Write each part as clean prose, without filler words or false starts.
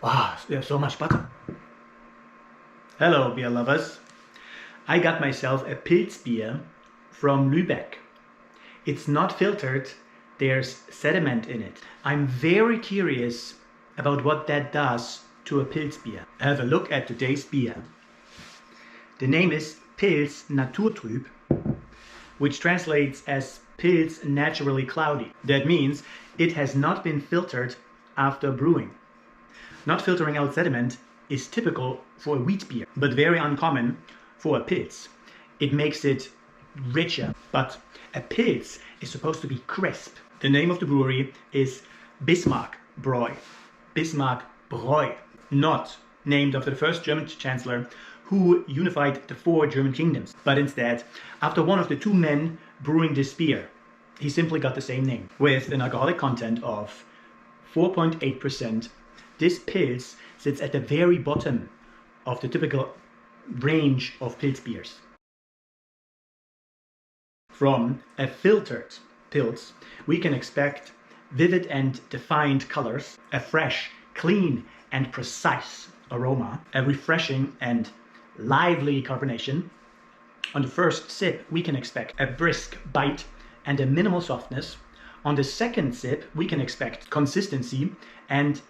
Wow, there's so much butter. Hello, beer lovers. I got myself a Pils beer from Lübeck. It's not filtered, there's sediment in it. I'm very curious about what that does to a Pils beer. Have a look at today's beer. The name is Pils naturtrüb, which translates as Pils naturally cloudy. That means it has not been filtered after brewing. Not filtering out sediment is typical for a wheat beer, but very uncommon for a Pils. It makes it richer, but a Pils is supposed to be crisp. The name of the brewery is Bismarck Bräu. Bismarck Bräu, not named after the first German chancellor who unified the 4 German kingdoms, but instead after one of the 2 men brewing this beer. He simply got the same name. With an alcoholic content of 4.8%, this Pils sits at the very bottom of the typical range of Pils beers. From a filtered Pils, we can expect vivid and defined colors, a fresh, clean and precise aroma, a refreshing and lively carbonation. On the first sip, we can expect a brisk bite and a minimal softness. On the second sip, we can expect consistency and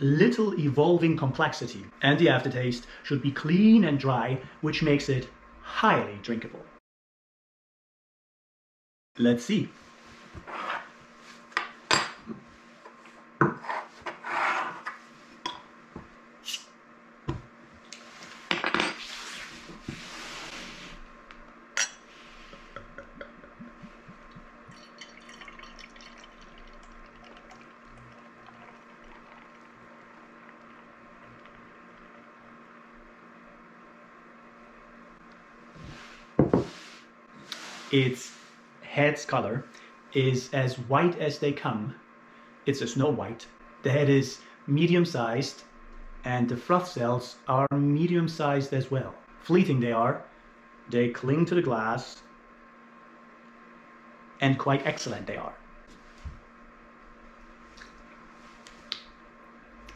little evolving complexity. And the aftertaste should be clean and dry, which makes it highly drinkable. Let's see. Its head's color is as white as they come. It's a snow white. The head is medium-sized and the froth cells are medium-sized as well. Fleeting they are. They cling to the glass and quite excellent they are.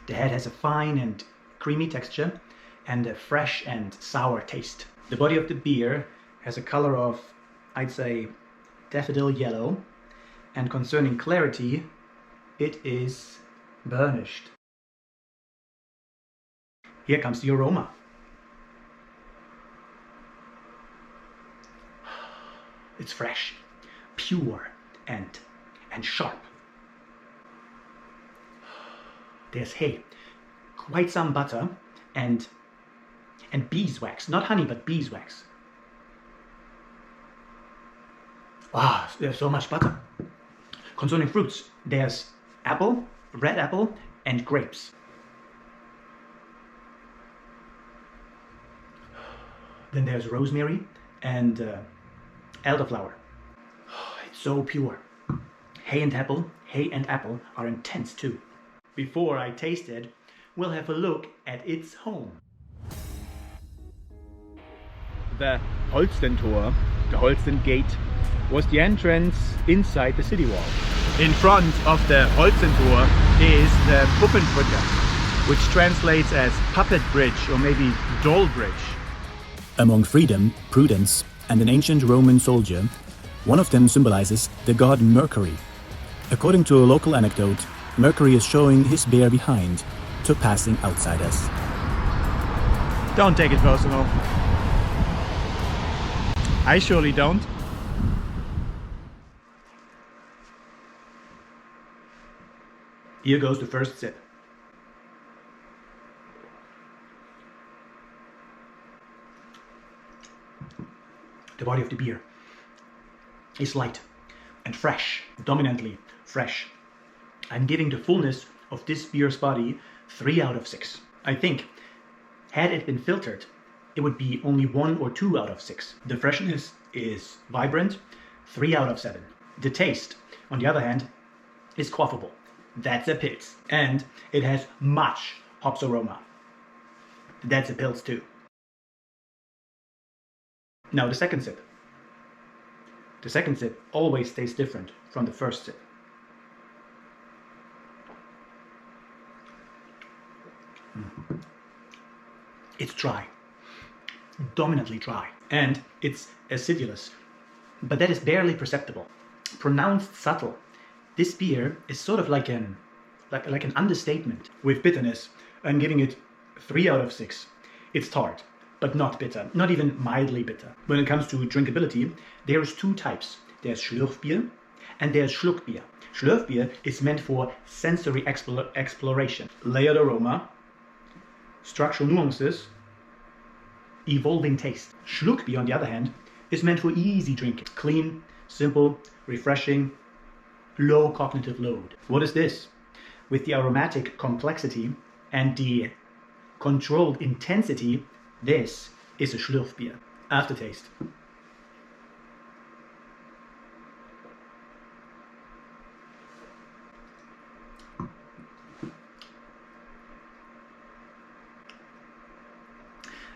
The head has a fine and creamy texture and a fresh and sour taste. The body of the beer has a color of, I'd say, daffodil yellow, and concerning clarity, it is burnished. Here comes the aroma. It's fresh, pure and sharp. There's quite some butter and beeswax, not honey but beeswax. Wow, there's so much butter. Concerning fruits, there's apple, red apple, and grapes. Then there's rosemary and elderflower. It's so pure. Hay and apple are intense too. Before I taste it, we'll have a look at its home. The Holstentor, the Holsten Gate, was the entrance inside the city wall. In front of the Holstentor is the Puppenbrücke, which translates as puppet bridge or maybe doll bridge. Among freedom, prudence, and an ancient Roman soldier, one of them symbolizes the god Mercury. According to a local anecdote, Mercury is showing his bear behind to passing outsiders. Don't take it personal. I surely don't. Here goes the first sip. The body of the beer is light and fresh, dominantly fresh. I'm giving the fullness of this beer's body 3 out of 6. I think, had it been filtered, it would be only 1 or 2 out of 6. The freshness is vibrant, 3 out of 7. The taste, on the other hand, is quaffable. That's a Pils. And it has much hops aroma. That's a Pils too. Now the second sip. The second sip always tastes different from the first sip. It's dry, dominantly dry, and it's acidulous, but that is barely perceptible. Pronounced subtle. This beer is sort of like an understatement. With bitterness, I'm giving it 3 out of 6. It's tart, but not bitter, not even mildly bitter. When it comes to drinkability, there's 2 types. There's Schlürfbier and there's Schluckbier. Schlürfbier is meant for sensory exploration, layered aroma, structural nuances, evolving taste. Schluckbier, on the other hand, is meant for easy drinking, clean, simple, refreshing, low cognitive load. What is this? With the aromatic complexity and the controlled intensity, this is a Schlürfbier. Aftertaste.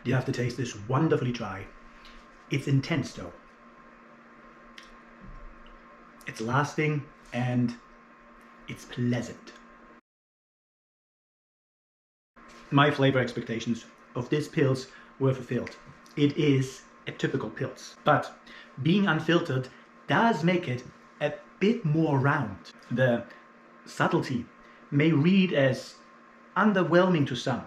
The aftertaste is wonderfully dry. It's intense though. It's lasting and it's pleasant. My flavor expectations of this Pils were fulfilled. It is a typical Pils, but being unfiltered does make it a bit more round. The subtlety may read as underwhelming to some,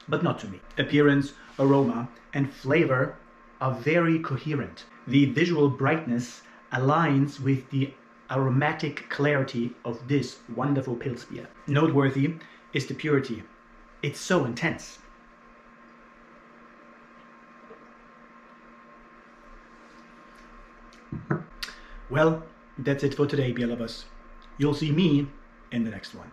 but not to me. Appearance, aroma, and flavor are very coherent. The visual brightness aligns with the aromatic clarity of this wonderful Pils beer. Noteworthy is the purity. It's so intense. Well, that's it for today, beer lovers. You'll see me in the next one.